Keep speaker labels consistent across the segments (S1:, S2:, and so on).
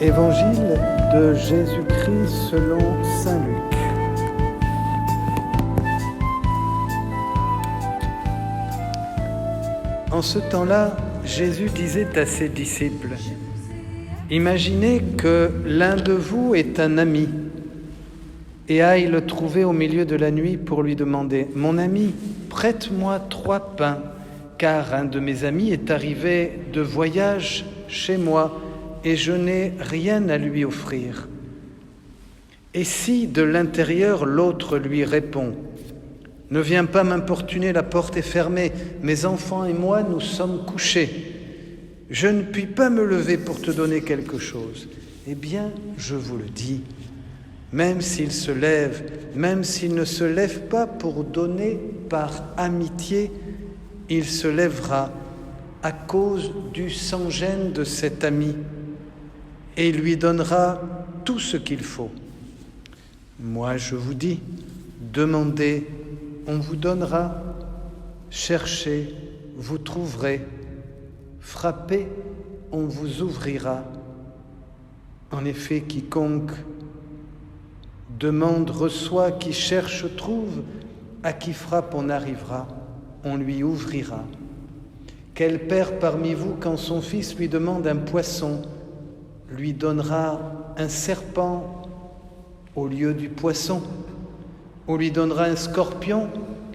S1: Évangile de Jésus-Christ selon saint Luc. En ce temps-là, Jésus disait à ses disciples : « Imaginez que l'un de vous est un ami et aille le trouver au milieu de la nuit pour lui demander : « Mon ami, prête-moi 3 pains, car un de mes amis est arrivé de voyage chez moi et je n'ai rien à lui offrir. » Et si de l'intérieur l'autre lui répond : « Ne viens pas m'importuner, la porte est fermée, mes enfants et moi nous sommes couchés. Je ne puis pas me lever pour te donner quelque chose. » Eh bien, je vous le dis, même s'il se lève, même s'il ne se lève pas pour donner par amitié, il se lèvera à cause du sans-gêne de cet ami et il lui donnera tout ce qu'il faut. Moi, je vous dis, demandez, on vous donnera, cherchez, vous trouverez, frappez, on vous ouvrira. En effet, quiconque demande reçoit, qui cherche trouve, à qui frappe on arrivera, on lui ouvrira. Quel père parmi vous, quand son fils lui demande un poisson, lui donnera un serpent au lieu du poisson, ou lui donnera un scorpion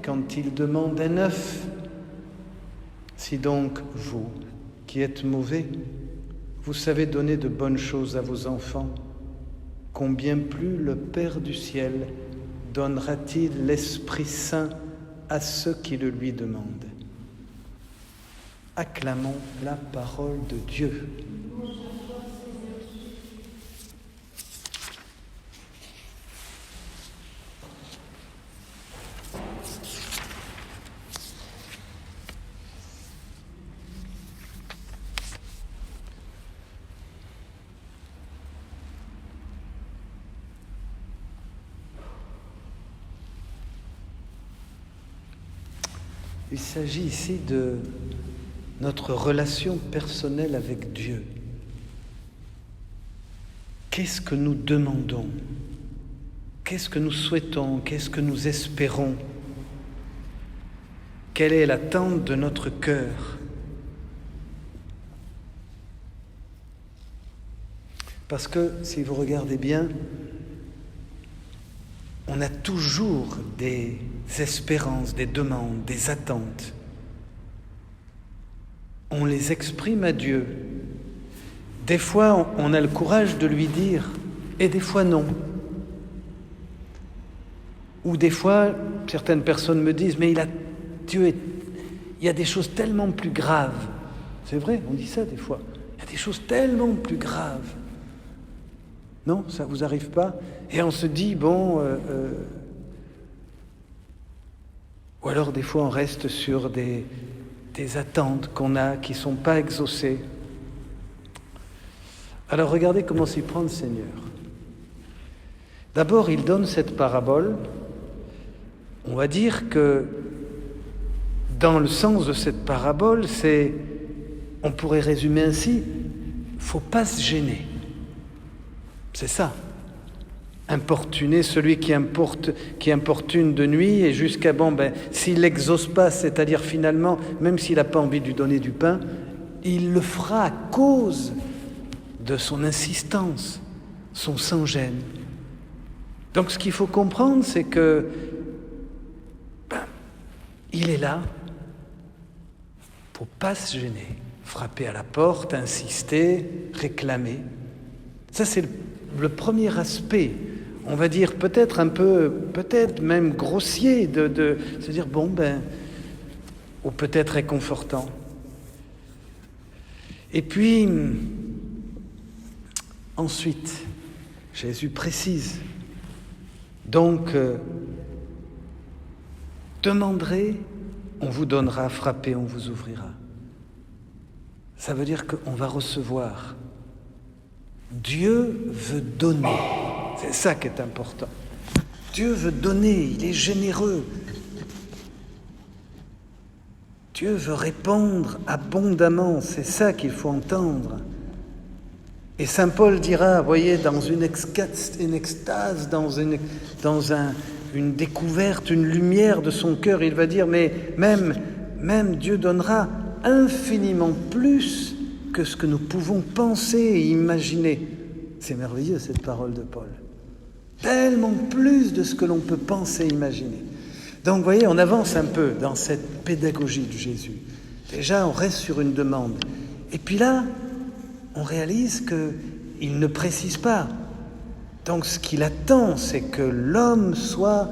S1: quand il demande un œuf? Si donc vous, qui êtes mauvais, vous savez donner de bonnes choses à vos enfants, combien plus le Père du ciel donnera-t-il l'Esprit Saint à ceux qui le lui demandent. Acclamons la parole de Dieu. Il s'agit ici de notre relation personnelle avec Dieu. Qu'est-ce que nous demandons? Qu'est-ce que nous souhaitons? Qu'est-ce que nous espérons? Quelle est l'attente de notre cœur? Parce que, si vous regardez bien, on a toujours des espérances, des demandes, des attentes. On les exprime à Dieu. Des fois, on a le courage de lui dire, et des fois non. Ou des fois, certaines personnes me disent, mais il y a des choses tellement plus graves. C'est vrai, on dit ça des fois. Il y a des choses tellement plus graves. Non, ça ne vous arrive pas? Et on se dit, bon... Ou alors des fois on reste sur des attentes qu'on a qui ne sont pas exaucées. Alors regardez comment s'y prend le Seigneur. D'abord, il donne cette parabole. On va dire que dans le sens de cette parabole, on pourrait résumer ainsi, il ne faut pas se gêner. C'est ça. Importuner celui qui importune de nuit et jusqu'à s'il n'exauce pas, c'est-à-dire finalement, même s'il n'a pas envie de lui donner du pain, il le fera à cause de son insistance, son sans-gêne. Donc ce qu'il faut comprendre, c'est que il est là pour ne pas se gêner, frapper à la porte, insister, réclamer. Ça, c'est le premier aspect. On va dire peut-être même grossier de se dire ou peut-être réconfortant. Et puis, ensuite, Jésus précise. Donc, demanderez, on vous donnera, frappez, on vous ouvrira. Ça veut dire qu'on va recevoir. Dieu veut donner. C'est ça qui est important. Dieu veut donner, il est généreux. Dieu veut répondre abondamment, c'est ça qu'il faut entendre. Et saint Paul dira, vous voyez, dans une extase, dans une découverte, une lumière de son cœur, il va dire, mais même Dieu donnera infiniment plus que ce que nous pouvons penser et imaginer. C'est merveilleux cette parole de Paul. Tellement plus de ce que l'on peut penser et imaginer. Donc vous voyez, on avance un peu dans cette pédagogie de Jésus. Déjà, on reste sur une demande. Et puis là, on réalise qu'il ne précise pas. Donc ce qu'il attend, c'est que l'homme soit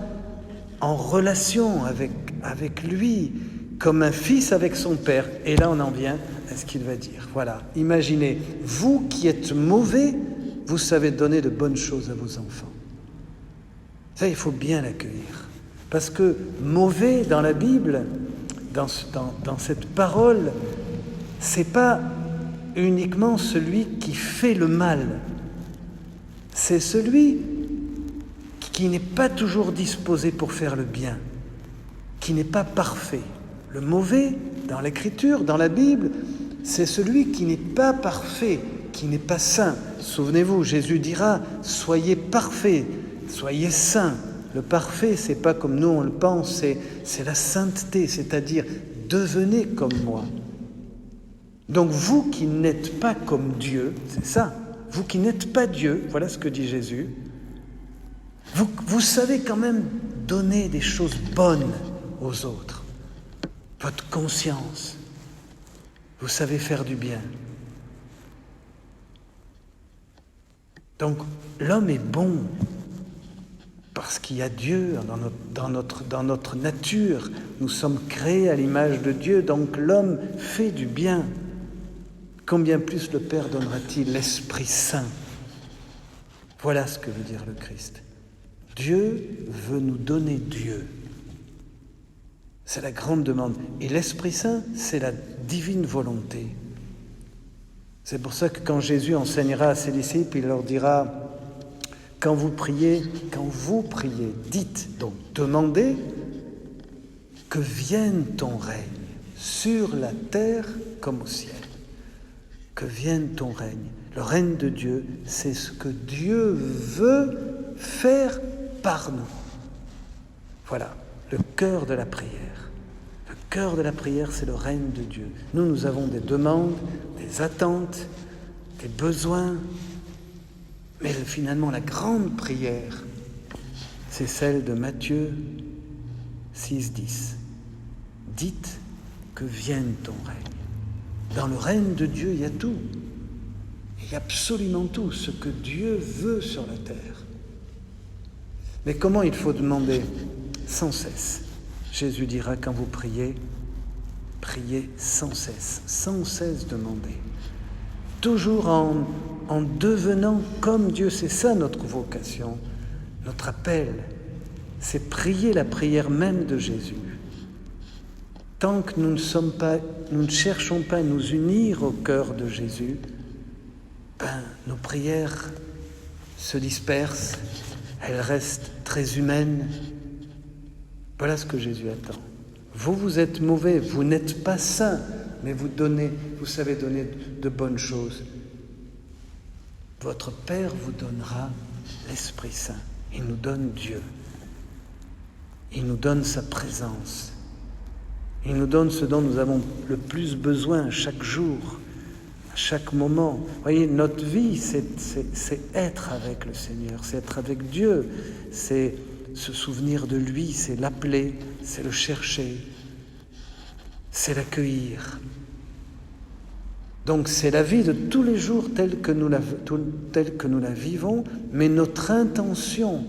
S1: en relation avec lui, comme un fils avec son père. Et là, on en vient à ce qu'il va dire. Voilà, imaginez, vous qui êtes mauvais, vous savez donner de bonnes choses à vos enfants. Ça, il faut bien l'accueillir. Parce que mauvais dans la Bible, dans cette parole, c'est pas uniquement celui qui fait le mal. C'est celui qui n'est pas toujours disposé pour faire le bien, qui n'est pas parfait. Le mauvais, dans l'Écriture, dans la Bible, c'est celui qui n'est pas parfait, qui n'est pas saint. Souvenez-vous, Jésus dira « Soyez parfaits, soyez saints ». Le parfait, c'est pas comme nous on le pense, c'est la sainteté, c'est-à-dire « Devenez comme moi ». Donc vous qui n'êtes pas comme Dieu, c'est ça, vous qui n'êtes pas Dieu, voilà ce que dit Jésus, vous savez quand même donner des choses bonnes aux autres. Votre conscience, vous savez faire du bien. Donc l'homme est bon parce qu'il y a Dieu dans notre nature. Nous sommes créés à l'image de Dieu, donc l'homme fait du bien. Combien plus le Père donnera-t-il l'Esprit Saint? Voilà ce que veut dire le Christ. Dieu veut nous donner Dieu. C'est la grande demande. Et l'Esprit Saint, c'est la divine volonté. C'est pour ça que quand Jésus enseignera à ses disciples, il leur dira, quand vous priez, dites, donc demandez, que vienne ton règne sur la terre comme au ciel. Que vienne ton règne. Le règne de Dieu, c'est ce que Dieu veut faire par nous. Voilà, le cœur de la prière. Le cœur de la prière, c'est le règne de Dieu. Nous avons des demandes, des attentes, des besoins, mais finalement, la grande prière, c'est celle de Matthieu 6,10. Dites que vienne ton règne. Dans le règne de Dieu, il y a tout. Il y a absolument tout, ce que Dieu veut sur la terre. Mais comment il faut demander? Sans cesse. Jésus dira, quand vous priez, priez sans cesse demander. Toujours en devenant comme Dieu. C'est ça notre vocation, notre appel. C'est prier la prière même de Jésus. Tant que nous ne cherchons pas à nous unir au cœur de Jésus, nos prières se dispersent, elles restent très humaines. Voilà ce que Jésus attend. Vous êtes mauvais, vous n'êtes pas saints, mais vous savez donner de bonnes choses. Votre Père vous donnera l'Esprit Saint. Il nous donne Dieu. Il nous donne sa présence. Il nous donne ce dont nous avons le plus besoin chaque jour, à chaque moment. Vous voyez, notre vie, c'est être avec le Seigneur, c'est être avec Dieu, c'est se souvenir de lui, c'est l'appeler, c'est le chercher, c'est l'accueillir. Donc c'est la vie de tous les jours telle que nous la vivons, mais notre intention,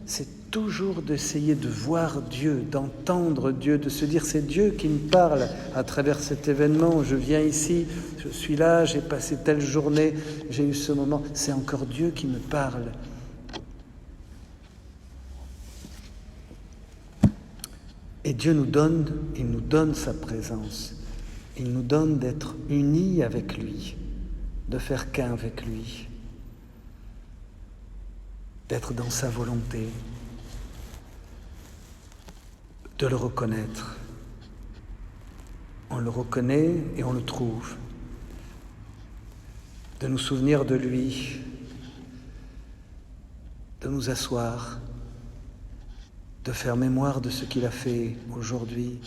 S1: c'est toujours d'essayer de voir Dieu, d'entendre Dieu, de se dire c'est Dieu qui me parle à travers cet événement. Je viens ici, je suis là, j'ai passé telle journée, j'ai eu ce moment. C'est encore Dieu qui me parle. Et Dieu il nous donne sa présence. Il nous donne d'être unis avec lui, de faire qu'un avec lui, d'être dans sa volonté, de le reconnaître. On le reconnaît et on le trouve. de nous souvenir de lui, de nous asseoir, de faire mémoire de ce qu'il a fait aujourd'hui.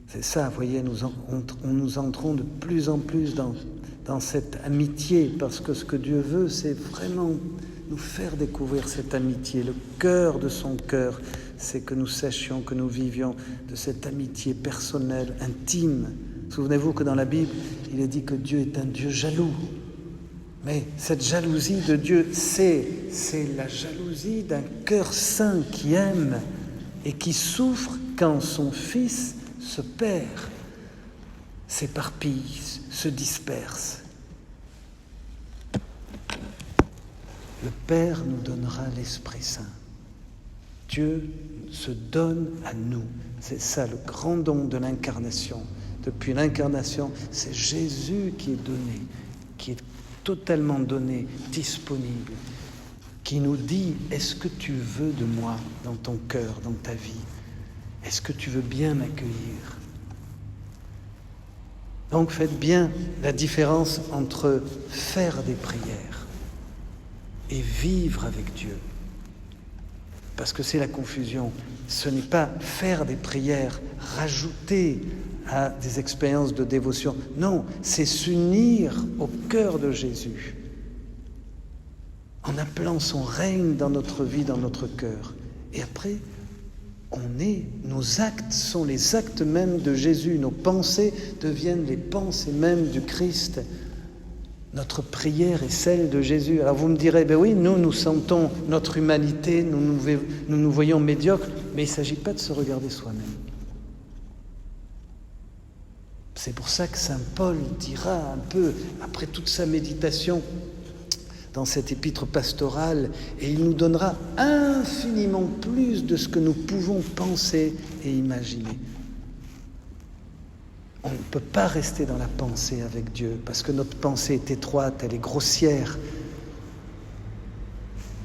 S1: C'est ça, vous voyez, nous entrons de plus en plus dans cette amitié, parce que ce que Dieu veut, c'est vraiment nous faire découvrir cette amitié. Le cœur de son cœur, c'est que nous sachions, que nous vivions de cette amitié personnelle, intime. Souvenez-vous que dans la Bible, il est dit que Dieu est un Dieu jaloux. Mais cette jalousie de Dieu, c'est la jalousie d'un cœur saint qui aime et qui souffre quand son Fils se perd, s'éparpille, se disperse. Le Père nous donnera l'Esprit Saint. Dieu se donne à nous. C'est ça le grand don de l'incarnation. Depuis l'incarnation, c'est Jésus qui est donné, qui est totalement donné, disponible, qui nous dit « Est-ce que tu veux de moi dans ton cœur, dans ta vie ? Est-ce que tu veux bien m'accueillir ?» Donc faites bien la différence entre faire des prières et vivre avec Dieu. Parce que c'est la confusion. Ce n'est pas faire des prières, rajouter à des expériences de dévotion. Non, c'est s'unir au cœur de Jésus en appelant son règne dans notre vie, dans notre cœur. Et après, nos actes sont les actes mêmes de Jésus. Nos pensées deviennent les pensées mêmes du Christ. Notre prière est celle de Jésus. Alors vous me direz, ben oui, nous sentons notre humanité, nous voyons médiocres, mais il ne s'agit pas de se regarder soi-même. C'est pour ça que saint Paul dira un peu, après toute sa méditation, dans cette épître pastorale, et il nous donnera infiniment plus de ce que nous pouvons penser et imaginer. On ne peut pas rester dans la pensée avec Dieu, parce que notre pensée est étroite, elle est grossière.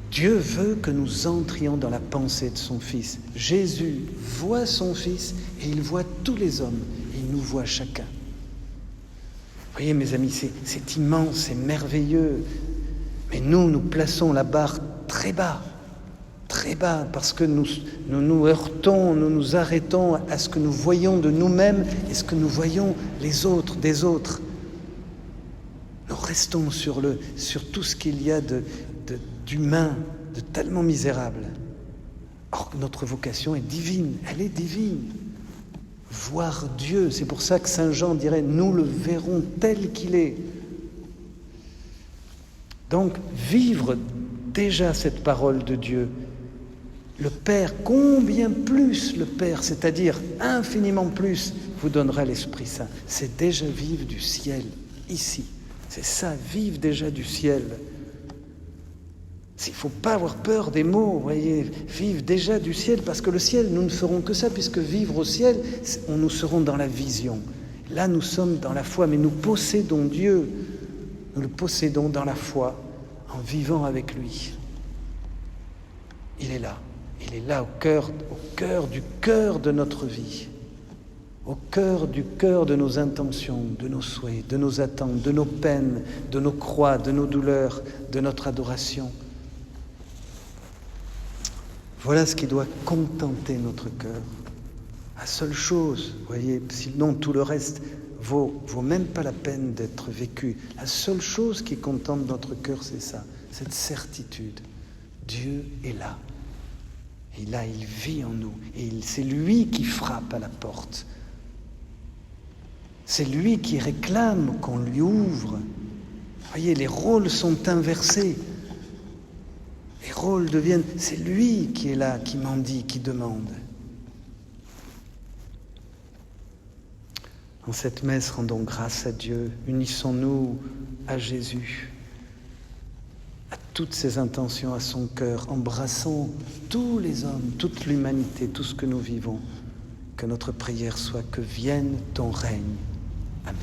S1: Dieu veut que nous entrions dans la pensée de son Fils. Jésus voit son Fils et il voit tous les hommes. Il nous voit chacun. Vous voyez, mes amis, c'est immense, c'est merveilleux. Mais nous plaçons la barre très bas, parce que nous nous heurtons, nous nous arrêtons à ce que nous voyons de nous-mêmes et ce que nous voyons les autres, des autres. Nous restons sur tout ce qu'il y a d'humain, de tellement misérable. Or, notre vocation est divine, elle est divine. Voir Dieu, c'est pour ça que saint Jean dirait « nous le verrons tel qu'il est ». Donc, vivre déjà cette parole de Dieu, le Père, combien plus le Père, c'est-à-dire infiniment plus, vous donnera l'Esprit Saint. C'est déjà vivre du ciel, ici. C'est ça, vivre déjà du ciel. Il ne faut pas avoir peur des mots, vous voyez, vivre déjà du ciel, parce que le ciel, nous ne ferons que ça, puisque vivre au ciel, nous serons dans la vision. Là, nous sommes dans la foi, mais nous possédons Dieu. Nous le possédons dans la foi, en vivant avec lui. Il est là au cœur du cœur de notre vie, au cœur du cœur de nos intentions, de nos souhaits, de nos attentes, de nos peines, de nos croix, de nos douleurs, de notre adoration. Voilà ce qui doit contenter notre cœur. La seule chose, vous voyez, sinon tout le reste vaut même pas la peine d'être vécu. La seule chose qui contente notre cœur, c'est ça, cette certitude. Dieu est là. Et là, il vit en nous. Et c'est lui qui frappe à la porte. C'est lui qui réclame qu'on lui ouvre. Vous voyez, les rôles sont inversés. Les rôles deviennent... C'est lui qui est là, qui mendie, qui demande. En cette messe, rendons grâce à Dieu. Unissons-nous à Jésus, à toutes ses intentions, à son cœur. Embrassons tous les hommes, toute l'humanité, tout ce que nous vivons. Que notre prière soit que vienne ton règne. Amen.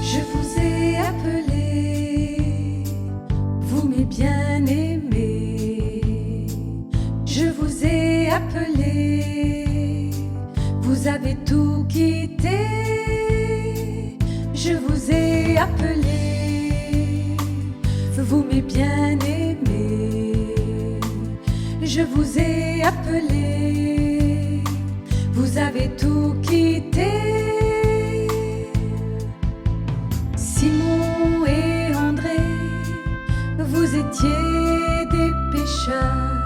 S2: Je vous ai appelé appelé, vous avez tout quitté. Je vous ai appelé, vous mes bien-aimés. Je vous ai appelé, vous avez tout quitté. Simon et André, vous étiez des pécheurs,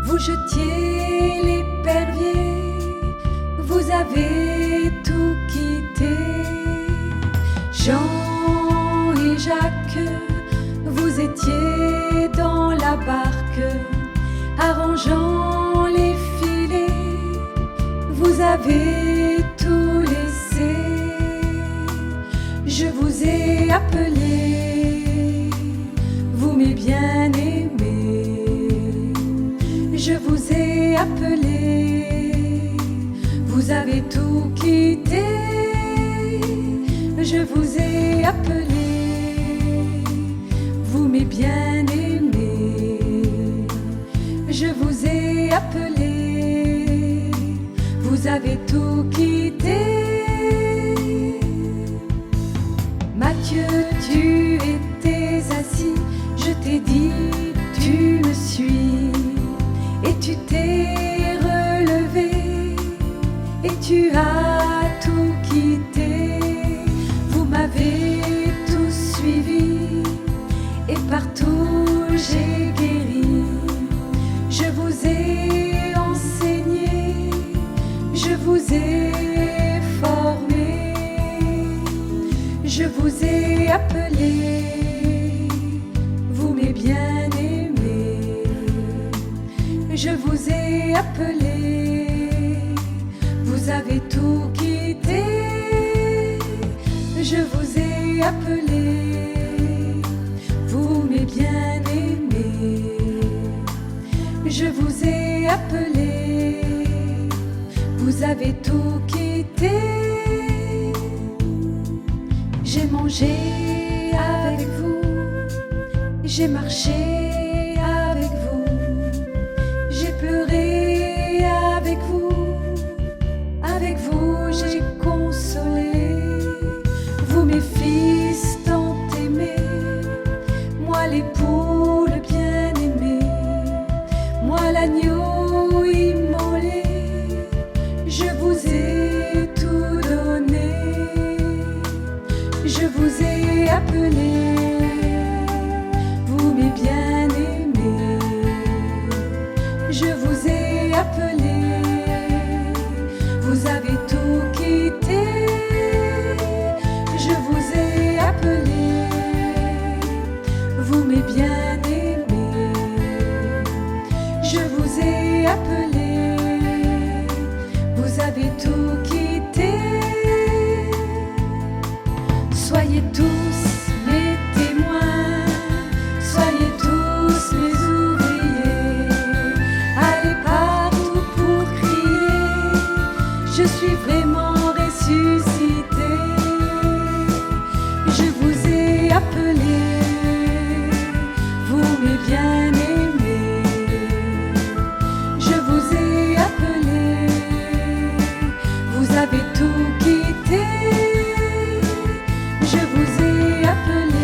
S2: vous jetiez l'épervier, vous avez tout quitté. Jean et Jacques, vous étiez dans la barque, arrangeant les filets, vous avez tout laissé. Je vous ai appelé, vous mes bien-aimés. Je vous ai appelé, vous avez tout quitté. Je vous ai appelé, vous mes bien-aimés. Je vous ai appelé, vous avez tout quitté. Matthieu, tu étais assis, je t'ai dit, tu me suis, et tu t'es relevé, et tu as tout quitté. Vous m'avez tous suivi, et partout j'ai guéri. Je vous ai enseigné, je vous ai formé, je vous ai appelé, vous mes bien-aimés. Je vous ai appelé, vous avez tout quitté. Je vous ai appelé, vous mes bien-aimés. Je vous ai appelé, vous avez tout quitté. J'ai mangé avec vous, j'ai marché avec vous, j'ai pleuré avec vous j'ai consolé. Vous mes fils tant aimés, moi l'époux le bien-aimé, moi l'agneau immolé, je vous ai tout donné. Je vous ai appelé, vous mes bien-aimés. Je vous ai appelé, vous avez tout quitté. Je vous ai appelé, vous mes bien-aimés. Je vous ai appelé, vous avez tout quitté. Soyez tous mes témoins, soyez tous mes ouvriers. Allez partout pour crier, je suis vraiment ressuscité. Je vous ai appelé, vous mes bien-aimés. Je vous ai appelé, vous avez tout quitté. Je vous ai appelé,